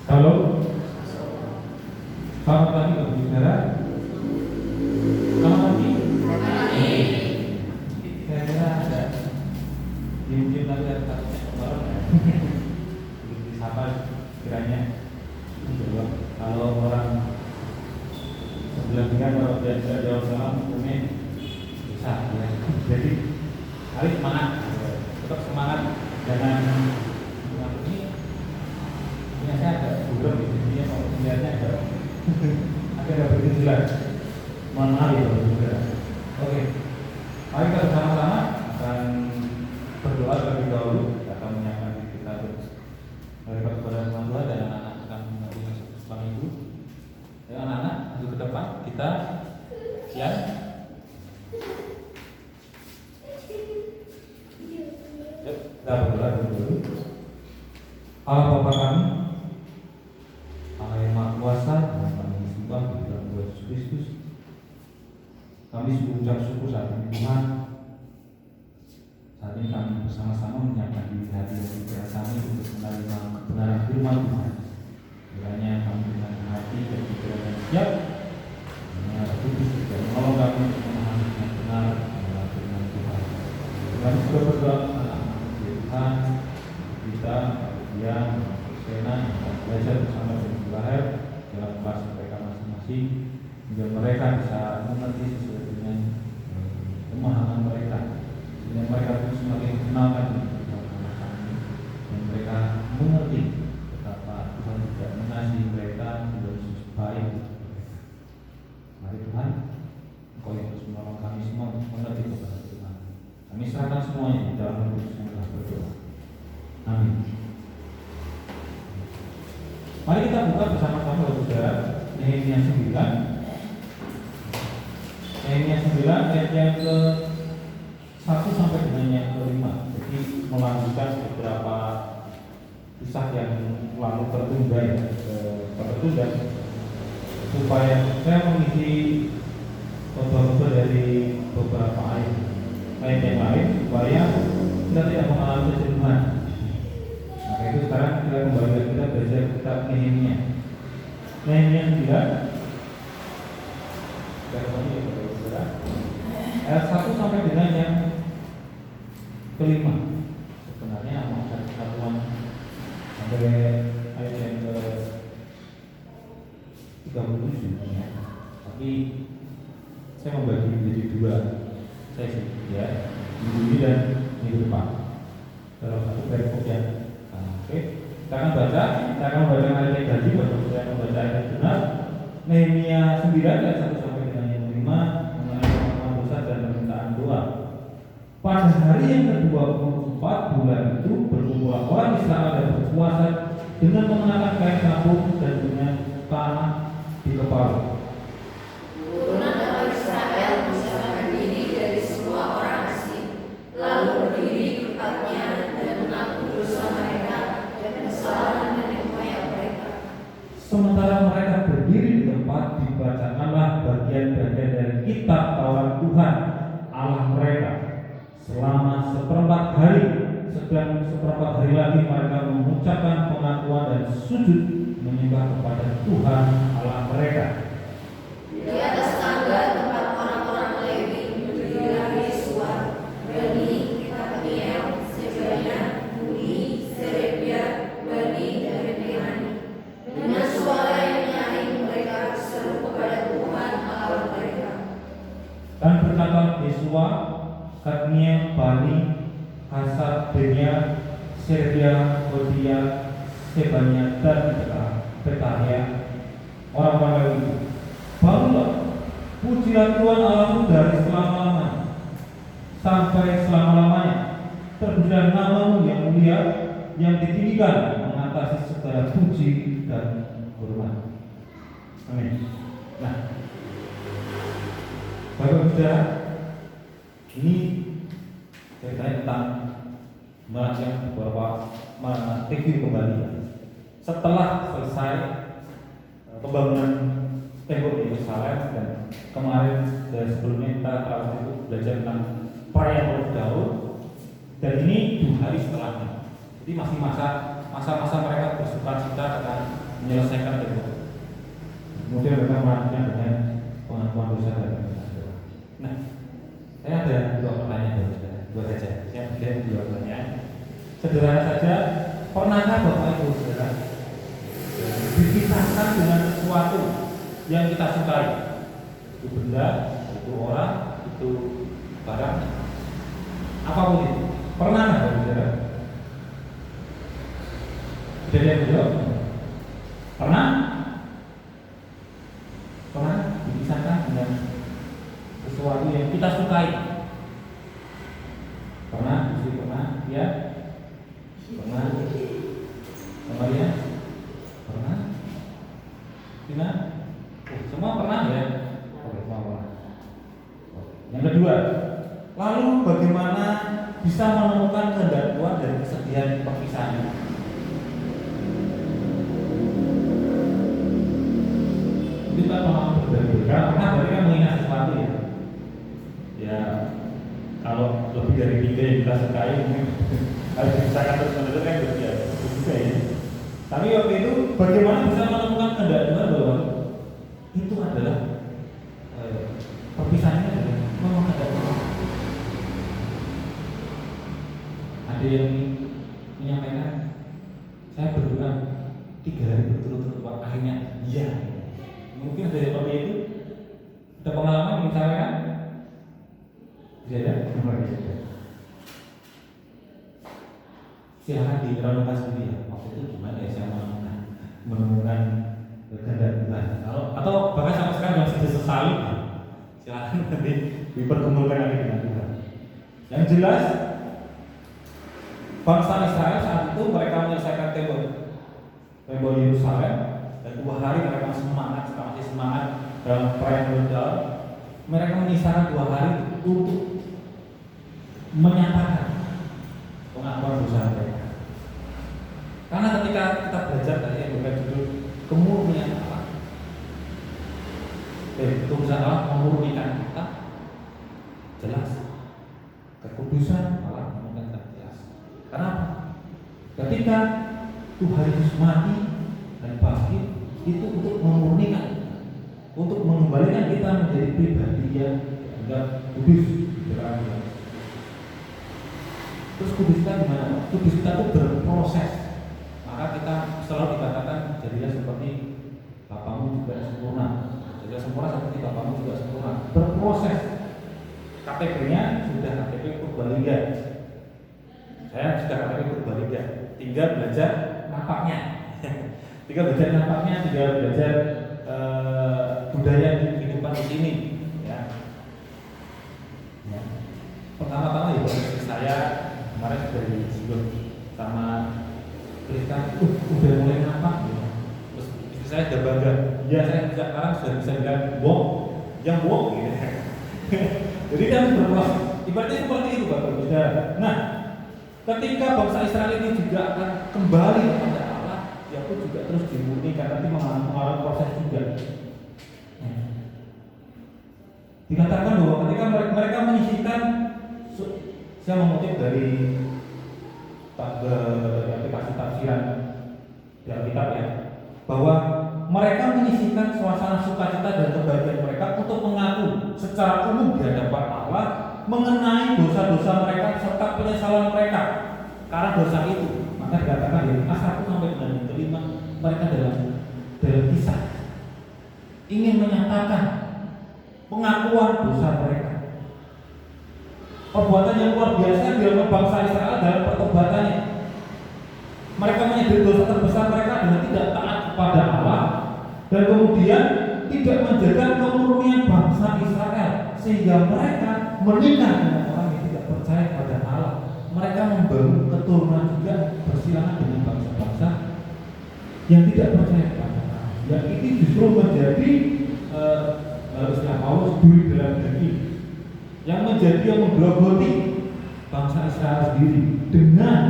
Halo, selamat pagi Bapak Saudara. Selamat pagi. Saya kira ada diem-diem lagi ada takutnya kemarin ya. Begitu disapa kiranya jawab. Kalau orang sebelah kita kalau tidak jawab salam mungkin bisa ya. Jadi hari semangat, tetap semangat, jangan ini saya agak buruk di sini kalau melihatnya agak begitu jelas. Mohon maaf ya Saudara. Oke, mari kita bersama-sama akan berdoa terlebih dahulu. Kita akan menyiapkan diri kita untuk mereka kepada Tuhan Tuhan dan anak-anak akan mengajukan Bapak Ibu. Ya anak-anak, maju ke depan. Kita siap. Kita berdoa dulu. Allah Bapa kami, Allah yang Maha Kuasa, kami sembah di dalam Yesus Kristus. Kami mengucap syukur saat ini Tuhan. Saat ini kami bersama-sama menyiapkan diri hati dan pikiran kami untuk menerima kebenaran firman Tuhan. Kiranya kami dengan hati dan pikiran yang siap, menyerah kudus dan menolong kami untuk memahami yang benar mengenai firman Tuhan. Kami sudah berdoa Tuhan, kita yang berkenan belajar bersama dengan Tuhan dalam kelas mereka masing-masing, hingga mereka bisa mengerti sesuai dengan pemahaman mereka, sehingga mereka pun semakin kenalkan kami dan mereka mengerti betapa Tuhan tidak mengasihi mereka dengan Yesus baik. Mari Tuhan, Engkau yang terus menolong kami semua untuk mengerti kepada Tuhan. Kami serahkan semuanya di dalam Nama Yesus yang telah berdoa. Amin. Mari kita buka bersama-sama Saudara Nehemia 9. Nehemia 9 ayat yang ke-1 sampai dengan yang ke-5. Jadi melanjutkan beberapa kisah yang lalu tertunda supaya saya mengisi beberapa dari beberapa ayat yang lain supaya kita tidak mengalami kejenuhan. Maka itu sekarang kita kembali lagi kita belajar kitab Nehemia. Nehemia 9 ayat 1 sampai dengan yang ke-5. Sebenarnya maksud satuan sampai ayat yang ke-37 ya. Tapi saya membagi menjadi dua sesi ya, minggu ini dan minggu depan dalam satu kelompok ya. Oke, kita akan membaca ayat yang tadi, baru saya membaca ayat yang benar. Nehemia 9 ayat 1 sampai dengan yang 5 mengenai pengakuan dosa dan permintaan doa. Pada hari yang ke-24 bulan itu berkumpullah orang Israel dan berpuasa dengan mengenakan kain sabuk dan dengan tanah di kepala. Sementara mereka berdiri di tempat, dibacakanlah bagian-bagian dari kitab Taurat Tuhan Allah mereka selama seperempat hari. Sedang seperempat hari lagi mereka mengucapkan pengakuan dan sujud menyembah kepada Tuhan Allah mereka. Di atas tangga tempat orang-orang Lewi berdirilah Yesua, Bani, Kadmiel, Sebania, Buni, Serebia, Bani, dan Benihani. Dengan suara yang nyaring mereka berseru kepada Tuhan Allah mereka. Dan berkata Yesua, Kadmiel, Bani, Hasabenia, Serbia, Hodia, Sebania, dan Petahia, orang-orang itu, bangunlah, pujilah Tuhan Allahmu dari selama-lamanya sampai selama-lamanya. Terpujilah namamu yang mulia, yang ditinggikan mengatasi segala puji dan hormat. Amin. Nah, Bapak Saudara, ini ceritanya tentang melanjutkan beberapa review kembali. Setelah selesai pembangunan tembok di Yerusalem dan kemarin dan sebelumnya kita telah belajar tentang perayaan Daud, dan ini 2 hari setelahnya. Jadi masih masa-masa mereka bersuka cita dengan menyelesaikan tembok. Kemudian mereka melanjutkan dengan pengakuan dosa dan doa. Nah, saya ada dua pertanyaan dua saja. Saya pilih dua pertanyaan. Sederhana saja, pernahkah Bapak Ibu Saudara dipisahkan dengan sesuatu yang kita sukai? Itu benda, itu orang, itu barang, apapun itu. Pernah nggak Saudara? Kejadian beliau? Pernah? Pernah dipisahkan dengan sesuatu yang kita sukai? Pernah? Mesti pernah? Ya? Pernah? Sama dia? Pernah? Tina? Semua pernah ya? Oke, semua pernah. Yang kedua, lalu bagaimana bisa menemukan kehendak Tuhan dari kesedihan perpisahan ini? Kita pengalaman berbeda. Pernah berarti kan mengingat sesuatu ya? Ya, kalau lebih dari 3 yang kita sukai mungkin harus dipisahkan terus-menerus kan berbiasa juga ya. Tapi waktu itu bagaimana bisa menemukan kehendak Tuhan bahwa itu adalah perpisahannya adalah memang kehendak Tuhan. Ada yang menyampaikan saya berdoa 3 hari berturut-turut Pak, akhirnya iya. Mungkin ada seperti itu. Ada pengalaman yang disampaikan? Tidak ada? Silahkan direnungkan sendiri ya. Waktu itu gimana ya saya menemukan kehendak Tuhan? Atau bahkan sampai sekarang masih disesali, silahkan nanti dipergumulkan lagi dengan Tuhan. Yang jelas, bangsa Israel saat itu mereka menyelesaikan tembok Yerusalem, dan 2 hari mereka masih semangat dalam perayaan Natal. Mereka menyisakan 2 hari untuk menyatakan pengakuan dosa mereka. Karena ketika kita belajar tadi yang berjudul kemurnian Allah, tulisan Allah memurnikan kita, jelas. Kekudusan Allah memurnikan kita, jelas. Kenapa? Ketika Tuhan Yesus mati dan bangkit, itu untuk memurnikan, untuk mengembalikan kita menjadi pribadi yang dianggap kudus, berarti. Terus kudus kita gimana? Kudus kita itu berproses. Maka kita selalu dikatakan jadilah seperti Bapamu juga sempurna. Jadilah sempurna seperti Bapamu juga sempurna. Berproses. KTP-nya sudah KTP Purbalingga. Saya sudah KTP Purbalingga. Tinggal belajar napaknya. Tinggal belajar budaya kehidupan di sini. Ya. Pertama-tama ya istri saya kemarin sudah disebut sama Krista, udah mulai nampak ya. Terus istri saya sudah bangga. Ya saya sekarang sudah bisa bilang wong, yang wong gitu. Jadi kan berproses. Ibaratnya seperti itu Bapak Ibu Saudara. Nah, ketika bangsa Israel ini juga akan kembali kepada Allah, ya pun juga terus dimurnikan, nanti mengalami proses juga. Dikatakan bahwa ketika mereka menyisihkan, saya mengutip dari aplikasi tafsiran di Alkitab ya, bahwa mereka menyisihkan suasana sukacita dan kebahagiaan mereka untuk mengaku secara umum di hadapan Allah mengenai dosa-dosa mereka serta penyesalan mereka karena dosa itu. Maka dikatakan dari ayat 1 sampai dengan 5 mereka dalam kisah ingin menyatakan pengakuan dosa mereka. Perbuatan yang luar biasa dilakukan bangsa Israel dalam pertobatannya. Mereka menyadari dosa terbesar mereka dengan tidak taat kepada Allah dan kemudian tidak menjaga kemurnian bangsa Israel sehingga mereka menikah dengan orang yang tidak percaya kepada Allah. Mereka membangun keturunan juga bersilangan dengan bangsa-bangsa yang tidak percaya kepada Allah. Yang ini justru menjadi istilah Paulus duri dalam daging, yang menjadi yang menggerogoti bangsa Israel sendiri dengan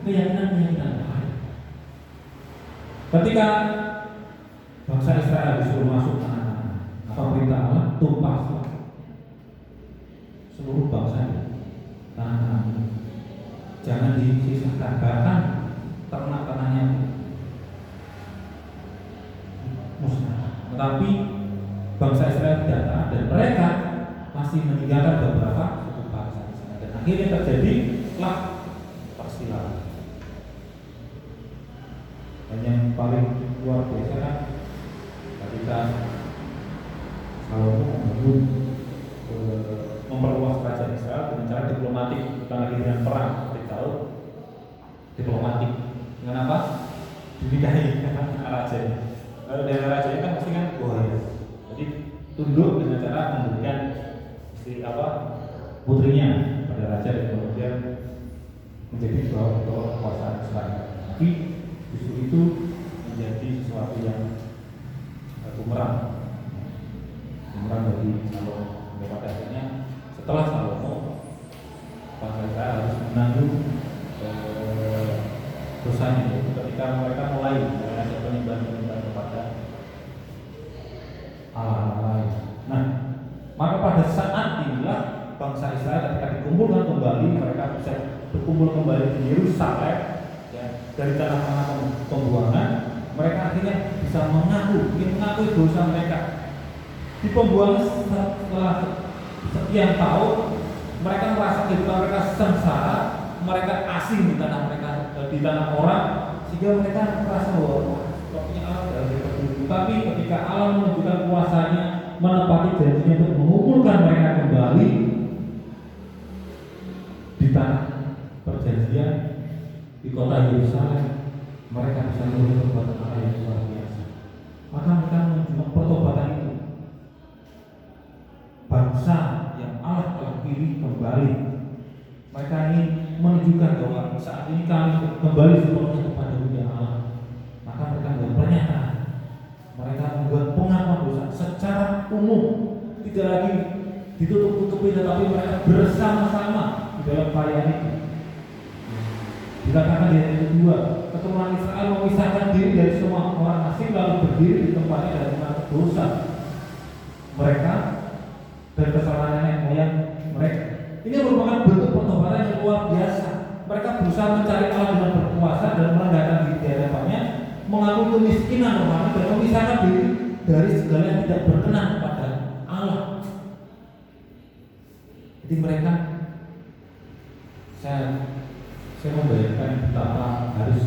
keyakinan-keyakinan lain. Ketika bangsa Israel disuruh masuk ke apa perintah Allah, tumpah seluruh bangsa tanah jangan disisakan, bahkan ternak-ternaknya tetapi bangsa Israel tidak taat dan mereka masih meninggalkan beberapa suku bangsa di sana. Dan akhirnya terjadilah persilangan. Dan yang paling luar biasa kan ketika Salomo memperluas kerajaan Israel dengan cara diplomatik, bukan lagi dengan perang seperti tahu. Diplomatik dengan apa? Dinikahi rajanya. Kalau dari rajanya kan pasti kan ya. Jadi tunduk dengan cara memberikan putrinya pada raja dan kemudian menjadi bawah kekuasaan Israel. Tapi justru itu menjadi sesuatu yang bumerang bagi Salomo. Pada akhirnya setelah Salomo, bangsa Israel harus menanggung dosanya, yaitu ketika mereka mulai ada penyembahan kepada Allah lain. Nah, maka pada saat inilah bangsa Israel ketika dikumpulkan kembali, mereka bisa berkumpul kembali di Yerusalem ya, dari tanah-tanah pembuangan. Mereka akhirnya bisa mengakui dosa mereka. Di pembuangan setelah sekian tahun, mereka merasa kehidupan mereka sengsara, mereka asing di tanah mereka, di tanah orang, sehingga mereka merasa bahwa sepertinya Allah tidak peduli. Tapi ketika Allah menunjukkan kuasanya, menepati janjinya untuk mengumpulkan mereka kembali di tanah perjanjian di kota Yerusalem, mereka bisa melihat perbuatan Allah yang luar biasa. Maka mereka menunjukkan pertobatan itu. Bangsa yang Allah telah pilih kembali, mereka ingin menunjukkan bahwa saat ini kami kembali sepenuhnya kepada dunia Allah. Maka mereka membuat pernyataan, mereka membuat pengakuan dosa secara umum, tidak lagi ditutup-tutupi, tetapi mereka bersama-sama di dalam perayaan itu. Dikatakan di ayat kedua, keturunan Israel memisahkan diri dari semua orang asing lalu berdiri di tempatnya dan mengaku dosa mereka dan kesalahan nenek moyang mereka. Ini merupakan bentuk pertobatan yang luar biasa. Mereka berusaha mencari Allah dengan berpuasa dan merendahkan diri di hadapannya, mengaku kemiskinan rohani dan memisahkan diri dari segala yang tidak berkenan kepada Allah. Jadi mereka, saya membayangkan betapa harus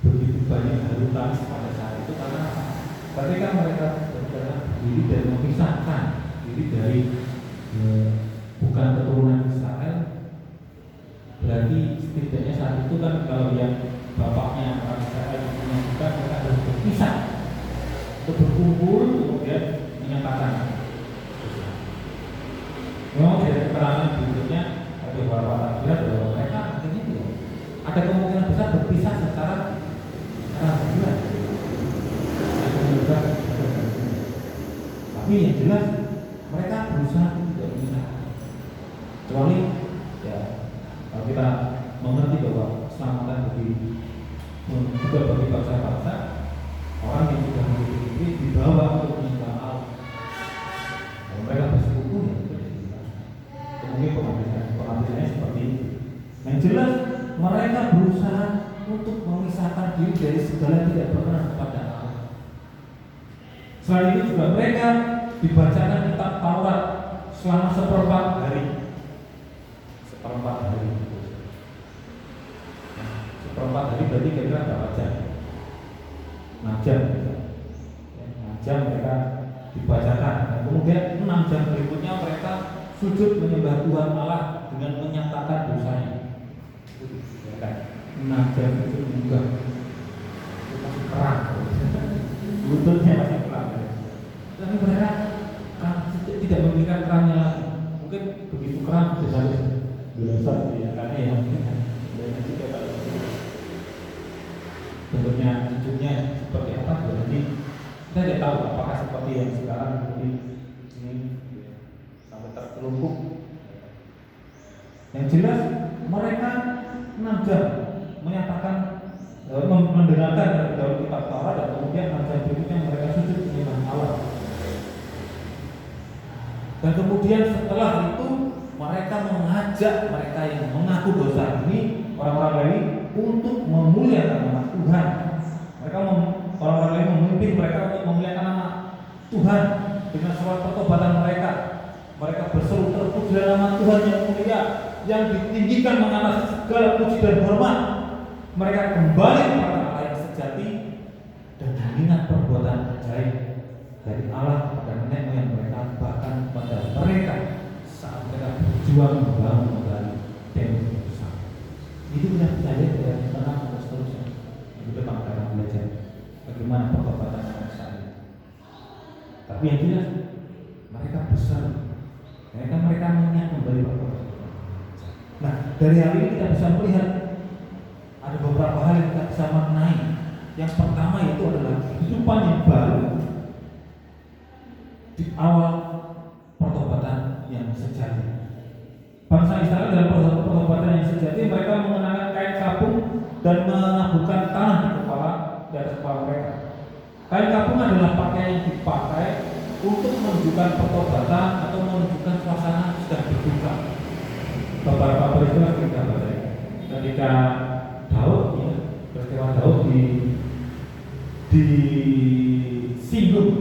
begitu banyak haru tangis pada saat itu, karena ketika mereka bergerak diri dan memisahkan diri dari bukan keturunan Israel, berarti setidaknya saat itu kan kalau yang bapaknya orang Israel menyebutkan mereka harus berpisah untuk berkumpul kemudian menyatakan. Memang dari keterangan berikutnya ada beberapa takbiran bahwa mereka akhirnya ada kemungkinan besar berpisah secara bulan. Tapi yang jelas mereka berusaha tidak memisahkan. Kecuali ya kalau kita mengerti bahwa keselamatan juga bagi bangsa-bangsa, orang yang sudah memiliki diri dibawa untuk menyembah Allah. Kalau mereka bersekutu ya mungkin pengambilannya seperti itu. Yang jelas mereka berusaha untuk memisahkan diri dari segala yang tidak berkenan kepada Allah. Selain itu juga mereka dibacakan kitab Taurat selama seperempat hari. Seperempat hari berarti kira-kira berapa jam? 6 jam. 6 jam mereka dibacakan. Dan kemudian 6 jam berikutnya mereka sujud menyembah Tuhan Allah dengan menyatakan dosanya. 6 jam itu juga masih kerang, lututnya masih kerang. Tapi mereka tidak memikirkan kerangnya lagi. Mungkin begitu kerang bisa biasa ya, karena yang bentuknya cucunya seperti apa. Jadi kita tidak tahu apakah seperti yang sekarang ini sampai terkelumpuk. Yang jelas mereka 6 jam menyatakan mendengarkan dari kitab Taurat dan kemudian 6 jam berikutnya mereka sujud menyembah Allah. Dan kemudian setelah itu mereka mengajak mereka yang mengaku dosa ini, orang-orang Lewi, untuk memuliakan nama Tuhan. Mereka orang-orang Lewi memimpin mereka untuk memuliakan nama Tuhan dengan suara pertobatan mereka. Mereka berseru, terpujilah nama Tuhan yang mulia, yang ditinggikan mengatasi segala puji dan hormat. Mereka kembali kepada Allah yang sejati dan mengingat perbuatan ajaib dari Allah kepada nenek moyang mereka, bahkan kepada mereka saat mereka berjuang membangun kembali tempat besar. Itu kita percaya dari tenang dan seterusnya. Itu depan kita belajar bagaimana pertobatan mereka ini. Tapi yang jelas mereka besar. Mereka mengingat kembali pertobatan. Nah, dari hal ini kita bisa melihat ada beberapa hal yang kita bisa maknai. Yang pertama itu adalah kehidupan yang baru di awal pertobatan yang sejati. Bangsa Israel dalam pertobatan yang sejati, mereka mengenakan kain kapung dan menabuhkan tanah di atas kepala mereka. Kain kapung adalah pakaian yang dipakai untuk menunjukkan pertobatan atau menunjukkan suasana sedang berduka. Beberapa peristiwa kita baca ketika Daud, peristiwa Daud disinggung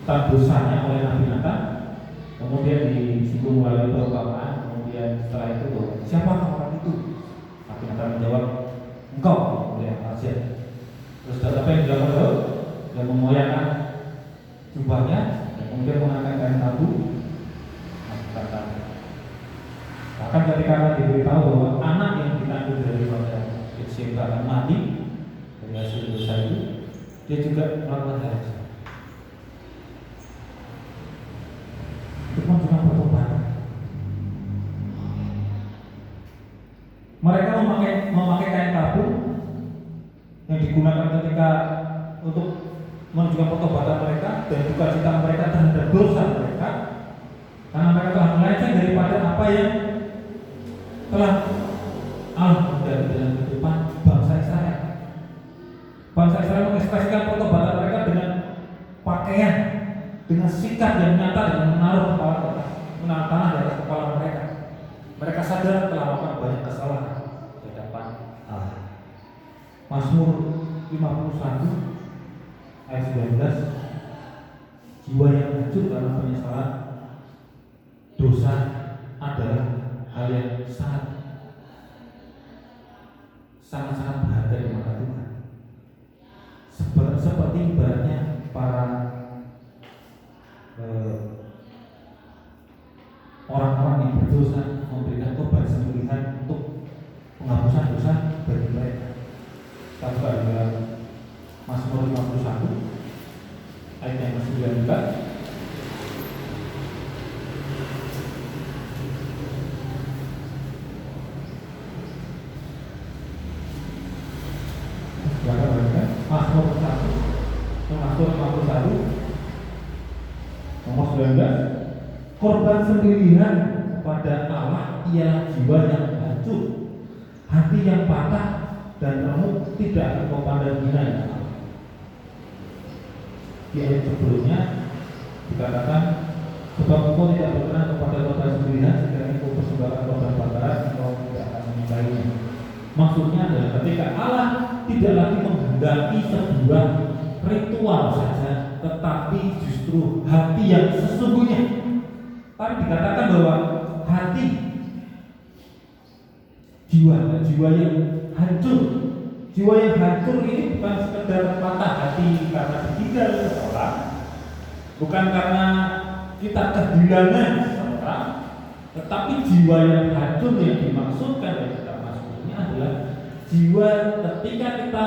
tentang dosanya oleh Nabi Nathan, kemudian disinggung melalui perumpamaan, kemudian setelah itu siapa orang itu? Nabi Nathan menjawab, engkau oleh Raja. Terus apa yang dilakukan Daud? Dia memoyangkan jubahnya dan kemudian mengangkat kain tabu. Bahkan ketika diberitahu bahwa anak yang dikandung daripada Batseba akan mati dari hasil dosa itu, dia juga melakukan hal itu. Itu pun juga pertobatan. Mereka memakai kain tabung yang digunakan ketika untuk menunjukkan pertobatan mereka dan duka cita mereka terhadap dosa mereka, karena mereka telah melenceng daripada apa yang telah Allah dari dalam kehidupan bangsa Israel. Bangsa Israel mengekspresikan pertobatan mereka dengan pakaian, dengan sikap yang nyata dengan menaruh tanah di atas kepala mereka. Mereka sadar telah melakukan banyak kesalahan di hadapan Allah. Mazmur 51 ayat 19, jiwa yang hancur karena penyesalan dosa adalah hal yang sangat berharga di mata Tuhan. Seperti ibaratnya para orang-orang yang berdosa memberikan korban sembelihan untuk penghapusan dosa bagi mereka. Kita buka dalam Mazmur 51 ayat yang ke-19. Mazmur 51 nomor 19, korban sembelihan kepada Allah ialah jiwa yang hancur, hati yang patah dan remuk, tidak akan kau pandang hina ya Allah. Di ayat sebelumnya dikatakan, sebab engkau tidak berkenan kepada korban sembelihan, sekiranya engkau persembahkan korban bakaran, engkau tidak akan menyembahnya. Maksudnya adalah ketika Allah tidak lagi menghendaki sebuah ritual saja, tetapi justru hati yang sesungguhnya. Tapi dikatakan bahwa hati, jiwa yang hancur. Jiwa yang hancur ini bukan sekedar patah hati karena ditinggal seseorang, bukan karena kita kehilangan seseorang, tetapi jiwa yang hancur yang dimaksudkan dari kitab Mazmur ini adalah jiwa ketika kita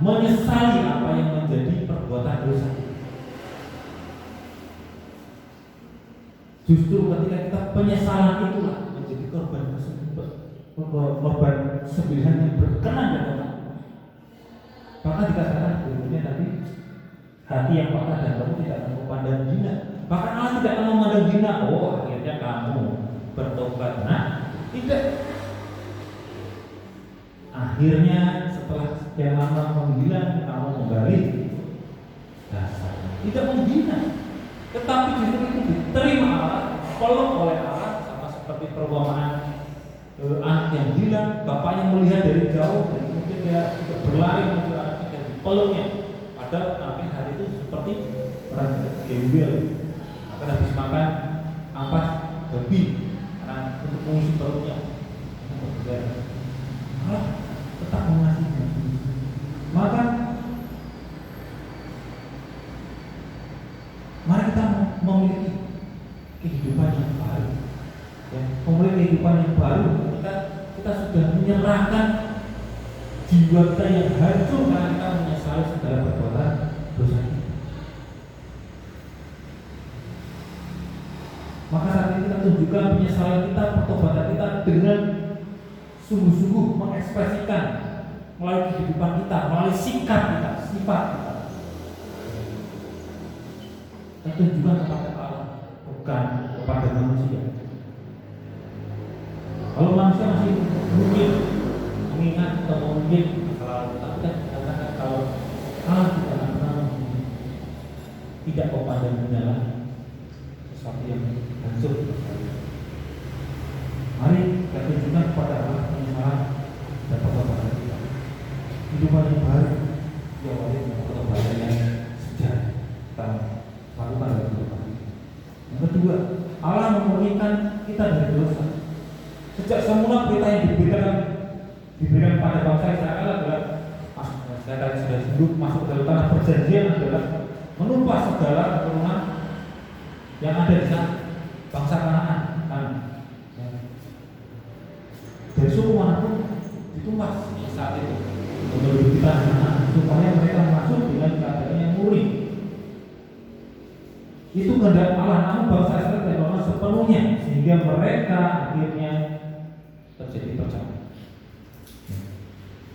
menyesali apa yang menjadi perbuatan dosa. Justru ketika kita penyesalan itulah menjadi korban sembelihan yang berkenan dan Allah. Maka dikatakan berikutnya tadi, hati yang patah dan kamu tidak akan memandang hina. Bahkan Allah tidak akan memandang hina. Oh, akhirnya kamu bertobat. Nah, tidak. Akhirnya setelah sekian lama menghilang, kamu kembali. Dasar tidak menghina, tetapi justru itu diterima Allah, peluk oleh Allah, sama seperti perumpamaan anak yang hilang, bapaknya melihat dari jauh dan kemudian dia berlari menuju anaknya dan dipeluknya. Padahal nanti hari itu seperti roti, orang gembel, akan habis makan ampas babi, karena untuk mengisi perutnya. Allah tetap mengasihi. Maka mari kita memiliki kehidupan yang baru. Ya, memiliki kehidupan yang baru. Kita sudah menyerahkan jiwa kita yang hancur karena kita menyesali segala perbuatan dosa kita. Maka saat ini kita tunjukkan penyesalan kita, pertobatan kita dengan sungguh-sungguh mengekspresikan melalui kehidupan kita, melalui sikap kita, sifat kita. Kita tunjukkan kepada Allah, bukan kepada manusia. Kalau manusia masih mungkin mengingat atau mungkin kalau kita katakan kalau Allah tidak pernah tidak kepada menyala sesuatu yang hancur. Mari kita tunjukkan kepada Allah penyesalan dan pertobatan kita. Kehidupan yang baru diawali dengan pertobatan yang sejati. Kita lakukan dari pertobatan. Yang kedua, Allah memurnikan kita dari dosa. Sejak semula berita yang diberikan pada bangsa Israel adalah saya tadi sudah sebut masuk dalam tanah perjanjian adalah menumpas segala keturunan yang ada di sana, bangsa Kanaan. Dari suku manapun ditumpas saat itu menurut kita supaya mereka masuk dengan keadaan yang murni. Itu kehendak Allah, namun bangsa Israel tidak lolos sepenuhnya sehingga mereka akhirnya terjadi percaya.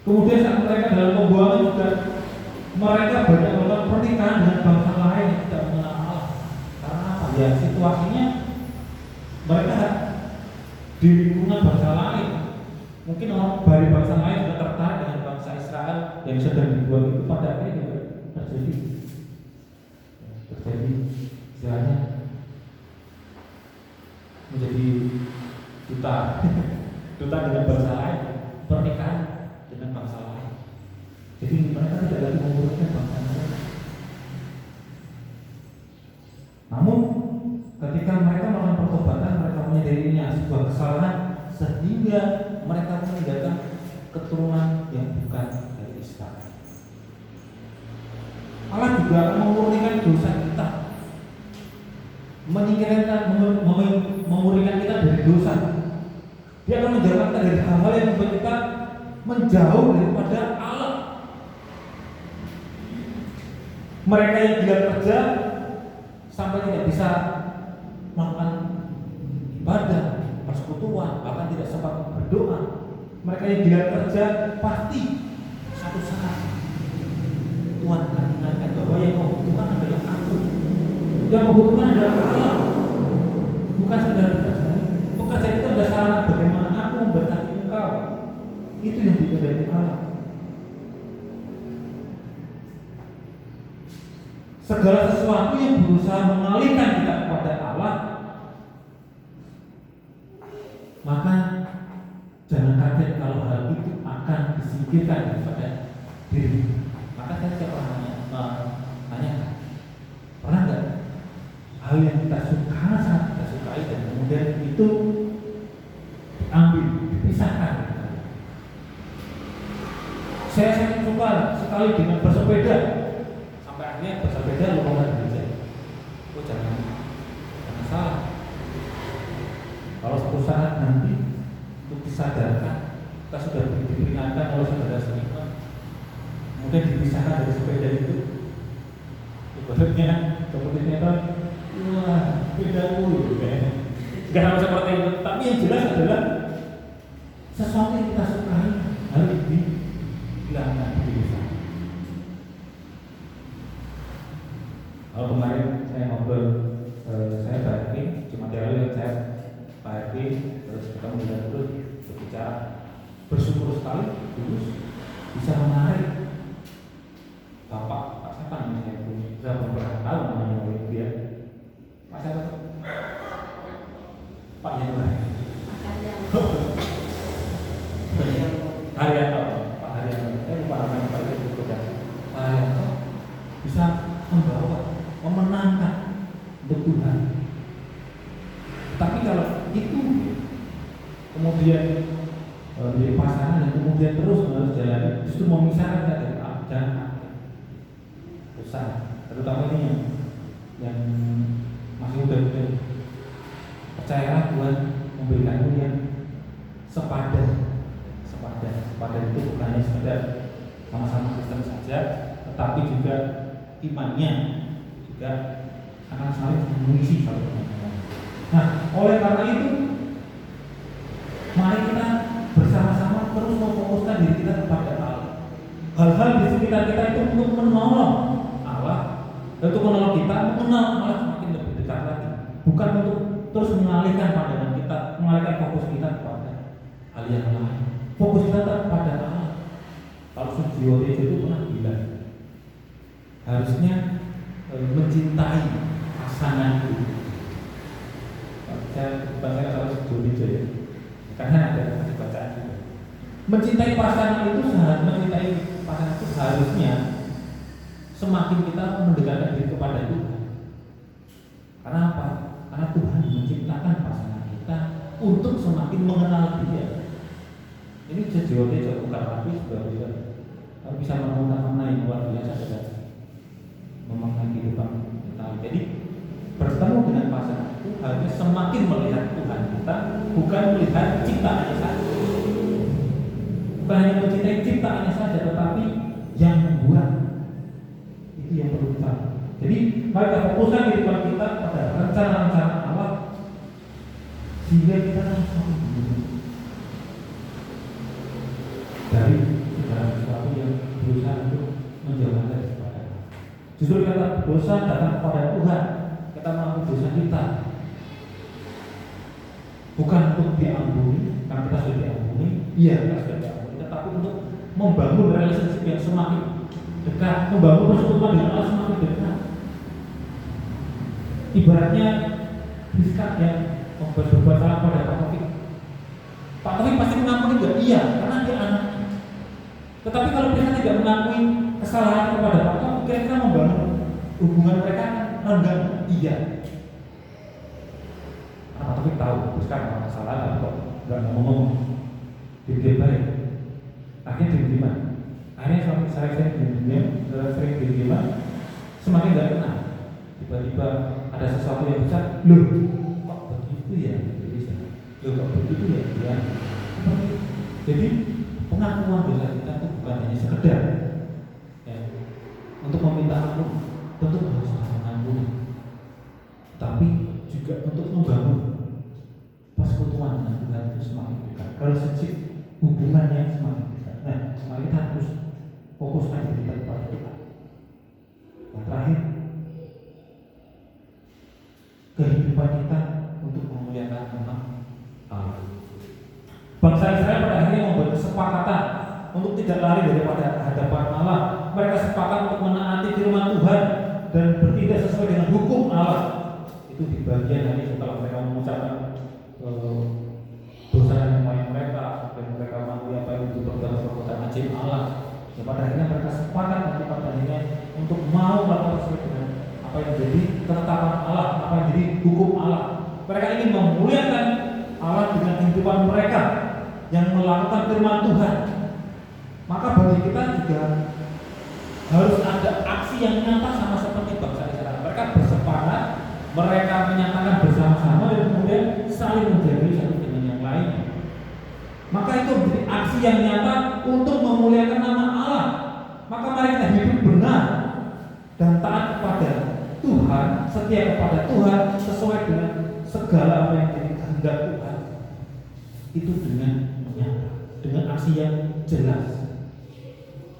Kemudian saat mereka dalam pembuangan juga mereka banyak melakukan pernikahan dengan bangsa lain yang tidak mengenal Allah. Karena apa? Ya situasinya mereka di lingkungan bangsa lain. Mungkin orang dari bangsa lain juga tertarik dengan bangsa Israel yang sedang dibuang itu, pada akhirnya terjadi istilahnya menjadi duta dengan bangsa lain, pernikahan dengan bangsa lain. Jadi mereka tidak lagi menguruskan bangsa lain. Namun ketika mereka melakukan pertobatan, mereka menyadarinya sebuah kesalahan sehingga mereka meninggalkan keturunan yang bukan dari Israel. Allah juga akan memurnikan dosa kita, memurnikan kita dari dosa. Dia akan menjauhkan kita dari hal-hal yang membuat kita menjauh daripada Allah. Mereka yang gila kerja sampai tidak bisa melakukan ibadah, persekutuan, bahkan tidak sempat berdoa. Mereka yang gila kerja pasti satu saat Tuhan akan ingatkan bahwa yang membutuhkan adalah aku, yang membutuhkan adalah Allah, bukan saudara pekerjaan. Pekerjaan itu adalah sarana bagaimana aku memberkati engkau. Itu yang dikehendaki Allah. Segala sesuatu yang berusaha mengalihkan kita kepada Allah, maka jangan kaget kalau hal itu akan disingkirkan daripada diri. Maka saya pernah tanya, pernah nggak hal yang kita suka, sangat kita sukai dan kemudian itu diambil, dipisahkan? Saya sangat suka sekali dengan bersepeda, sampai akhirnya bersepeda lupa gereja. Oh jangan salah. Kalau suatu saat nanti untuk disadarkan, kita sudah diperingatkan oleh saudara seniman, kemudian dipisahkan dari sepeda itu, ibaratnya seperti sinetron, wah beda mulu, nggak sama seperti itu. Tapi yang jelas adalah sesuatu yang kita sukai harus dihilangkan, dipisahkan. Kalau kemarin saya ngobrol, saya balik cuma lalu saya Pak RT terus ketemu dengan terus berbicara, bersyukur sekali terus bisa menarik Bapak siapa namanya, saya beberapa tahun namanya dia Pak siapa? Pak Yanto. Haryanto, Pak Haryanto. Saya lupa namanya Pak itu sudah. Pak Haryanto bisa membawa Tuhan. Tapi kalau itu kemudian menjadi pasangan dan kemudian terus harus jalan, justru memisahkan kita dari Allah dan dosa. Terutama ini yang masih muda-muda, percayalah Tuhan memberikanmu yang sepadan itu bukan hanya sekedar sama-sama Kristen saja, tetapi juga imannya juga akan saling mengisi satu sama lain. Nah, oleh karena itu, mari kita bersama-sama terus memfokuskan diri kita kepada Allah. Hal-hal di sekitar kita itu untuk menolong Allah, untuk menolong kita mengenal Allah semakin lebih dekat lagi, bukan untuk terus mengalihkan pandangan kita, mengalihkan fokus kita kepada hal yang lain. Fokus kita kepada Allah. Kalau Sujiwo itu pernah bilang, harusnya mencintai pasangan itu. Saya kalau Sujiwo ya, karena ada bacaan juga. Mencintai pasangan itu seharusnya semakin kita mendekatkan diri kepada Tuhan. Karena apa? Karena Tuhan menciptakan pasangan kita untuk semakin mengenal Dia. Ini sejauhnya bukan habis, sudah bisa menemukan makna yang luar biasa saja, memaknai kehidupan kita. Jadi bertemu dengan pasangan itu harusnya semakin melihat Tuhan kita, bukan melihat ciptaannya saja. Bukan hanya mencintai ciptaannya saja, tetapi yang membuat. Itu yang perlu kita. Jadi mari kita fokuskan kehidupan kita pada rencana-rencana Allah, sehingga kita semakin dari segala sesuatu yang berusaha untuk menjauhkan dari kepada Allah. Justru kita dosa datang kepada Tuhan, kita mengaku dosa kita, bukan untuk diampuni, karena kita sudah diampuni, iya kita sudah diampuni, tetapi untuk membangun relationship yang semakin dekat, membangun persekutuan dengan Allah semakin dekat. Ibaratnya Rizka yang berbuat salah pada Pak Taufik. Pak Taufik pasti mengampuni enggak? Iya, karena dia anak. Tetapi kalau mereka tidak mengakui kesalahan kepada Pak Taufik, kira-kira membangun hubungan mereka renggang? Iya. Karena Pak Taufik tahu, sekarang ada kesalahan kok nggak ngomong, dia baik. Akhirnya diterima. Akhirnya sering diterima, semakin nggak kenal. Tiba-tiba ada sesuatu yang besar, loh kok begitu ya? Loh kok begitu ya? Jadi pengakuan dosa kita itu bukan hanya sekedar ya, untuk meminta ampun, tentu harus mengampuni, tapi juga untuk membangun persekutuan dengan Tuhan itu semakin dekat. Kalau sejak hubungannya semakin dekat, nah mari kita harus fokuskan diri kita kepada Tuhan. Yang terakhir, kehidupan kita untuk memuliakan nama Allah. Bangsa Israel pada akhirnya membuat kesepakatan untuk tidak lari daripada hadapan Allah. Mereka sepakat untuk menaati firman Tuhan dan bertindak sesuai dengan hukum Allah. Itu di bagian hari setelah mereka mengucapkan dosa yang main mereka dan mereka mengakui apa yang itu perbuatan ajaib Allah. Ya, pada akhirnya mereka sepakat nanti pada akhirnya untuk mau melakukan sesuai dengan apa yang menjadi ketetapan Allah, apa yang menjadi hukum Allah. Mereka ingin memuliakan Allah dengan kehidupan mereka yang melakukan firman Tuhan. Maka bagi kita juga harus ada aksi yang nyata sama seperti bangsa Israel. Mereka bersepakat, mereka menyatakan bersama-sama dan kemudian saling menjaga satu dengan yang lain. Maka itu menjadi aksi yang nyata untuk memuliakan nama Allah. Maka mari kita hidup benar dan taat kepada Tuhan, setia kepada Tuhan sesuai dengan segala apa yang jadi kehendak Tuhan. Itu dengan nyata, dengan aksi yang jelas,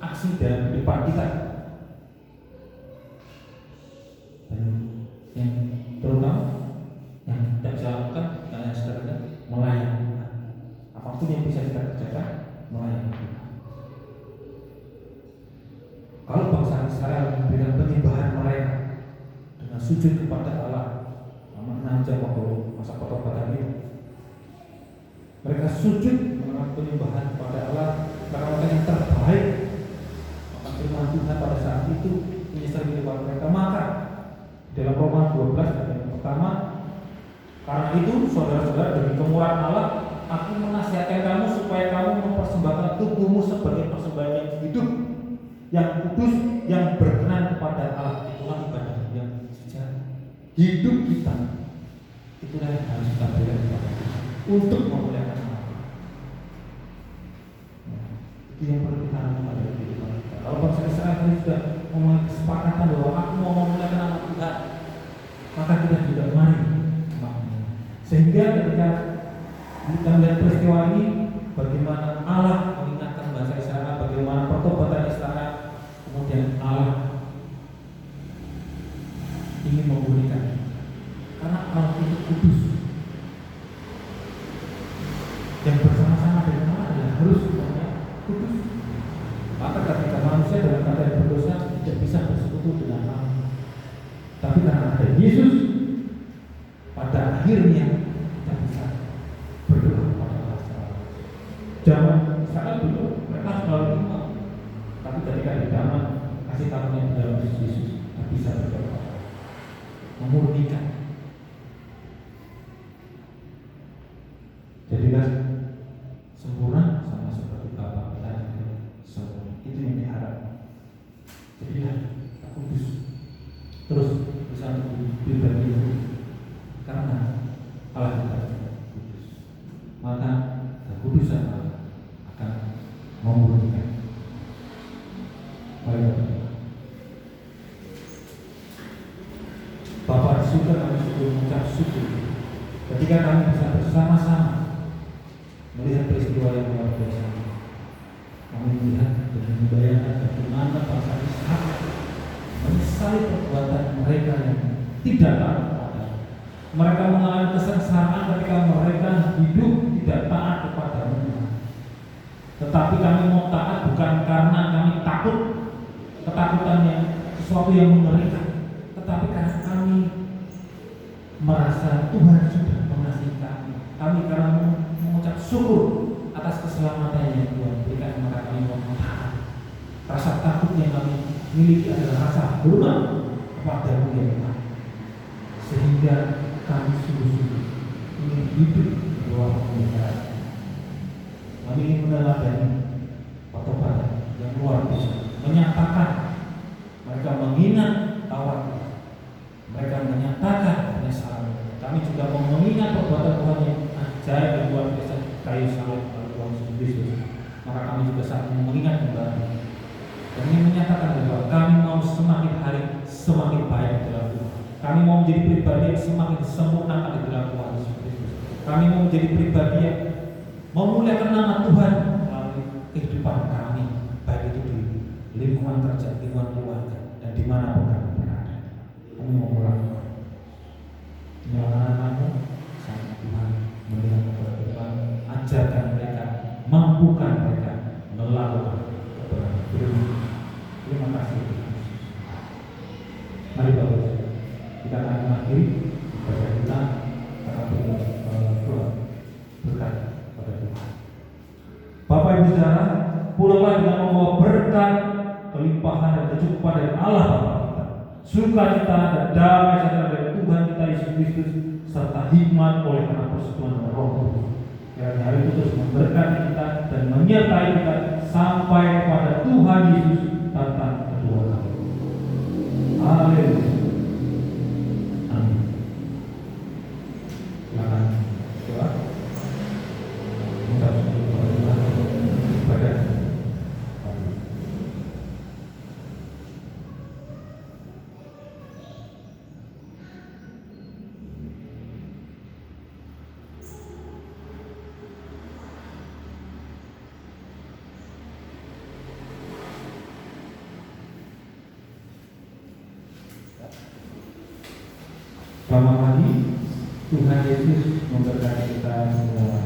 aksi dalam kehidupan kita. Dan yang terutama yang kita bisa lakukan adalah sekedar melayani Tuhan. Apapun yang bisa kita kerjakan, melayani Tuhan. Kalau bangsa Israel memberikan penyembahan mereka dengan sujud kepada Allah, menanjak waktu masa pertobatan itu, mereka sujud mengenal penyembahan kepada Allah karena mereka yang terbaik. Maka firman Tuhan pada saat itu menyesal kehidupan mereka. Maka dalam Roma 12 ayat 14 pertama, karena itu saudara-saudara, demi kemurahan Allah, aku menasihatkan kamu supaya kamu mempersembahkan tubuhmu sebagai persembahan yang hidup, yang kudus, yang berkenan kepada Allah. Itulah ibadah yang sejati. Hidup kita itulah yang harus kita berikan kepada Tuhan untuk memuliakan Allah. Itu yang perlu kita lakukan dalam kehidupan kita. Kalau bangsa Israel tadi sudah memulai kesepakatan bahwa aku mau memuliakan nama Tuhan, maka kita juga mari. Sehingga ketika kita melihat peristiwa ini, bagaimana Allah mengingatkan bangsa Israel, bagaimana pertobatan Israel, kemudian Allah ingin memulihkan, karena Allah itu kudus. Yang bersama-sama dengan Allah adalah harus semuanya kudus. Maka ketika manusia dalam keadaan berdosa tidak bisa bersekutu dengan Allah. Tapi karena ada Yesus, pada akhirnya kita bisa berdoa kepada Allah. Zaman Israel dulu mereka selalu iman, tapi ketika di zaman kasih karunia dalam Yesus, kita bisa berdoa, memurnikan. Jadilah sempurna sama seperti Bapa kita yang sempurna. Itu yang diharapkan. Jadilah kudus. Terus bisa pribadi karena Allah kita kudus. Maka kekudusan Allah akan memurnikan. Bapak di surga, kami syukur mengucap syukur ketika kami bisa bersama-sama melihat peristiwa yang luar biasa. Kami melihat dan membayangkan bagaimana bangsa Israel menyesali perbuatan mereka yang tidak taat kepada. Mereka mengalami kesengsaraan ketika mereka hidup tidak taat kepada Allah. Tetapi kami mau taat bukan karena kami takut, ketakutan yang sesuatu yang mengerikan, tetapi karena kami merasa Tuhan sudah mengasihi kami. Kami karena mengucap syukur atas keselamatan yang Tuhan berikan, maka kami mau taat. Rasa takut yang kami miliki adalah rasa hormat kepada-Mu ya Tuhan, sehingga kami sungguh-sungguh ingin hidup di bawah pemeliharaan. Kami ingin meneladani pertobatan yang luar biasa, menyatakan mereka menghina tawar, mereka menyatakan penyesalan. Kami juga mau mengingat perbuatan Tuhan yang ajaib dan luar biasa, kayu salib Tuhan Yesus. Maka kami juga saat ini mengingat kembali dan ingin menyatakan bahwa kami mau semakin hari semakin baik di dalam Tuhan. Kami mau menjadi pribadi yang semakin sempurna di dalam Tuhan Yesus Kristus. Kami mau menjadi pribadi yang memuliakan nama Tuhan melalui kehidupan kami, baik itu di lingkungan kerja, lingkungan keluarga, dan dimanapun kami berada. Kami mau melakukan anak-anakmu sama Tuhan, melihat kepada Tuhan, ajarkan mereka, mampukan mereka melakukan kebenaran. Terima kasih Tuhan. Mari Bapak, kita akan mengakhiri ibadah kita karena berdoa berkat pada Tuhan. Bapak Ibu Saudara, pulanglah dengan membawa berkat, kelimpahan dan kecukupan dari Allah Bapa kita, sukacita dan damai sejahtera dari Tuhan kita Yesus Kristus, serta hikmat oleh karena persekutuan Roh Kudus. Kiranya hari itu terus memberkati kita dan menyertai kita sampai kepada Tuhan Yesus datang kedua kali. Haleluya. Amin. Silakan doa. Kita ibadah. Selamat pagi, Tuhan Yesus memberkati kita semua.